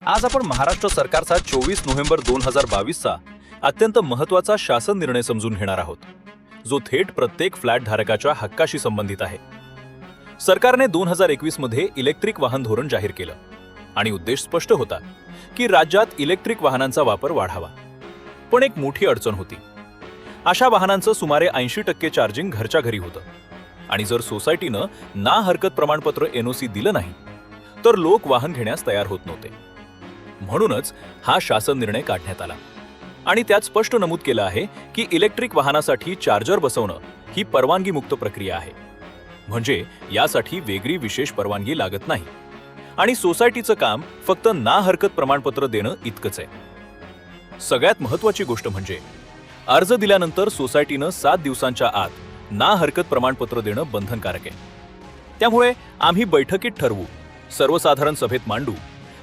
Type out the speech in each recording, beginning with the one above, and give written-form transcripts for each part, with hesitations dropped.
आज आपण महाराष्ट्र सरकारचा 24 नोव्हेंबर 2022चा अत्यंत महत्त्वाचा शासन निर्णय समजून घेणार आहोत, जो थेट प्रत्येक फ्लॅट धारकाच्या हक्काशी संबंधित आहे. सरकारने 2021 मध्ये इलेक्ट्रिक वाहन धोरण जाहीर केलं आणि उद्देश स्पष्ट होता की राज्यात इलेक्ट्रिक वाहनांचा वापर वाढावा. पण एक मोठी अडचण होती. अशा वाहनांचं सुमारे 80% चार्जिंग घरच्या घरी होतं आणि जर सोसायटीनं ना हरकत प्रमाणपत्र NOC दिलं नाही तर लोक वाहन घेण्यास तयार होत नव्हते. म्हणूनच हा शासन निर्णय काढण्यात आला आणि त्यात स्पष्ट नमूद केलं आहे की इलेक्ट्रिक वाहनासाठी चार्जर बसवणं ही परवानगीमुक्त प्रक्रिया आहे. म्हणजे यासाठी वेगळी विशेष परवानगी लागत नाही आणि सोसायटीचं काम फक्त ना हरकत प्रमाणपत्र देणं इतकंच आहे. सगळ्यात महत्त्वाची गोष्ट म्हणजे अर्ज दिल्यानंतर सोसायटीनं 7 दिवसांच्या आत ना हरकत प्रमाणपत्र देणं बंधनकारक आहे. त्यामुळे आम्ही बैठकीत ठरवू, सर्वसाधारण सभेत मांडू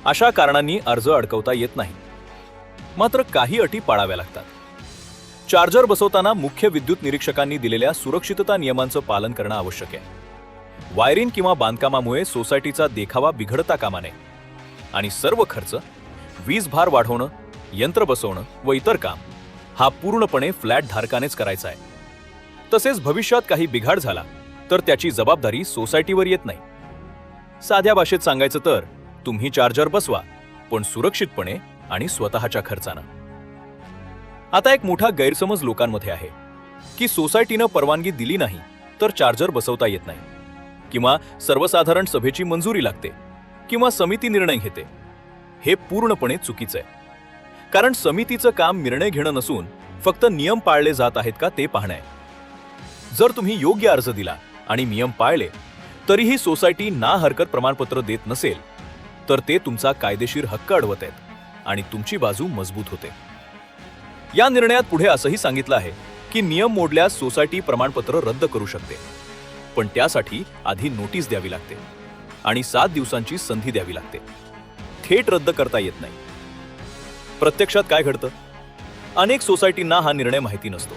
अशा कारणांनी अर्ज अडकवता येत नाही. मात्र काही अटी पाळाव्या लागतात. चार्जर बसवताना मुख्य विद्युत निरीक्षकांनी दिलेल्या सुरक्षितता नियमांचं पालन करणं आवश्यक आहे. वायरिंग किंवा बांधकामामुळे सोसायटीचा देखावा बिघडता कामा नये आणि सर्व खर्च, वीज भार वाढवणं, यंत्र बसवणं व इतर काम हा पूर्णपणे फ्लॅट धारकानेच करायचा आहे. तसेच भविष्यात काही बिघाड झाला तर त्याची जबाबदारी सोसायटीवर येत नाही. साध्या भाषेत सांगायचं तर तुम्ही चार्जर बसवा, पण सुरक्षितपणे आणि स्वतःच्या खर्चानं. आता एक मोठा गैरसमज लोकांमध्ये आहे की सोसायटीनं परवानगी दिली नाही तर चार्जर बसवता येत नाही किंवा सर्वसाधारण सभेची मंजुरी लागते किंवा समिती निर्णय घेते. हे पूर्णपणे चुकीचं आहे. कारण समितीचं काम निर्णय घेणं नसून फक्त नियम पाळले जात आहेत का ते पाहणं आहे. जर तुम्ही योग्य अर्ज दिला आणि नियम पाळले तरीही सोसायटी ना हरकत प्रमाणपत्र देत नसेल तर ते तुमचा कायदेशीर हक्क अडवत आहेत आणि तुमची बाजू मजबूत होते. या निर्णयात पुढे असंही सांगितलं आहे की नियम मोडल्यास सोसायटी प्रमाणपत्र रद्द करू शकते, पण त्यासाठी आधी नोटीस द्यावी लागते आणि 7 दिवसांची संधी द्यावी लागते. थेट रद्द करता येत नाही. प्रत्यक्षात काय घडतं? अनेक सोसायटींना हा निर्णय माहिती नसतो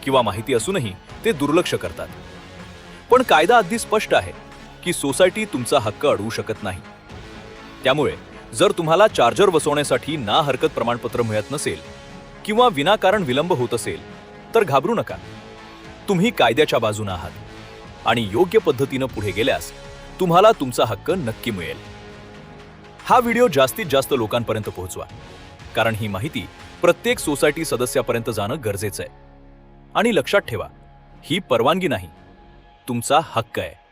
किंवा माहिती असूनही ते दुर्लक्ष करतात. पण कायदा अगदी स्पष्ट आहे की सोसायटी तुमचा हक्क अडवू शकत नाही. त्यामुळे जर तुम्हाला चार्जर बसवण्यासाठी ना हरकत प्रमाणपत्र मिळत नसेल किंवा विनाकारण विलंब होत असेल तर घाबरू नका. तुम्ही कायद्याच्या बाजूने आहात आणि योग्य पद्धतीने पुढे गेल्यास तुम्हाला तुमचा हक्क नक्की मिळेल. हा व्हिडिओ जास्तीत जास्त लोकांपर्यंत पोहोचवा, कारण ही माहिती प्रत्येक सोसायटी सदस्यापर्यंत जाणं गरजेचं आहे. आणि लक्षात ठेवा, ही परवानगी नाही, तुमचा हक्क आहे.